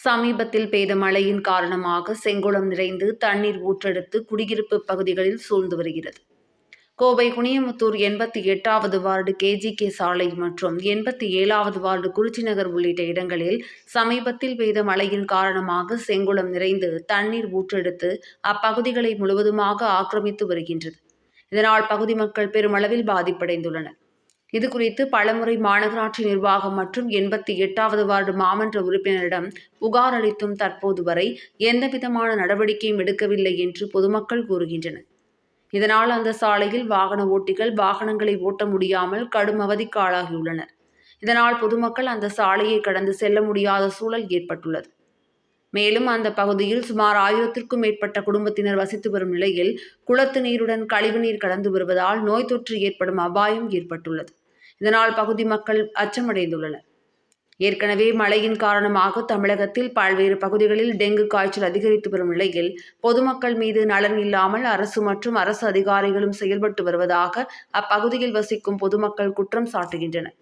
சமீபத்தில் பெய்த மழையின் காரணமாக செங்குளம் நிறைந்து தண்ணீர் ஊற்றெடுத்து குடியிருப்பு பகுதிகளில் சூழ்ந்து வருகிறது. கோவை குனியமுத்தூர் 88வது வார்டு KGK சாலை மற்றும் 87வது வார்டு குறிச்சி நகர் உள்ளிட்ட இடங்களில் சமீபத்தில் பெய்த மழையின் காரணமாக செங்குளம் நிறைந்து தண்ணீர் ஊற்றெடுத்து அப்பகுதிகளை முழுவதுமாக ஆக்கிரமித்து வருகின்றது. இதனால் பகுதி மக்கள் பெருமளவில் பாதிப்படைந்துள்ளனர். இதுகுறித்து பலமுறை மாநகராட்சி நிர்வாகம் மற்றும் 88வது வார்டு மாமன்ற உறுப்பினரிடம் புகார் அளித்தும் தற்போது வரை எந்தவிதமான நடவடிக்கையும் எடுக்கவில்லை என்று பொதுமக்கள் கூறுகின்றனர். இதனால் அந்த சாலையில் வாகன ஓட்டிகள் வாகனங்களை ஓட்ட முடியாமல் கடும் அவதிக்கு ஆளாகியுள்ளனர். இதனால் பொதுமக்கள் அந்த சாலையை கடந்து செல்ல முடியாத சூழல் ஏற்பட்டுள்ளது. மேலும் அந்த பகுதியில் சுமார் 1000க்கும் மேற்பட்ட குடும்பத்தினர் வசித்து வரும் நிலையில் குளத்து நீருடன் கழிவுநீர் கலந்து வருவதால் நோய் தொற்று ஏற்படும் அபாயம் ஏற்பட்டுள்ளது. இதனால் பகுதி மக்கள் அச்சமடைந்துள்ளனர். ஏற்கனவே மழையின் காரணமாக தமிழகத்தில் பல்வேறு பகுதிகளில் டெங்கு காய்ச்சல் அதிகரித்து வரும் நிலையில் பொதுமக்கள் மீது நலன் இல்லாமல் அரசு மற்றும் அரசு அதிகாரிகளும் செயல்பட்டு வருவதாக அப்பகுதியில் வசிக்கும் பொதுமக்கள் குற்றம் சாட்டுகின்றனர்.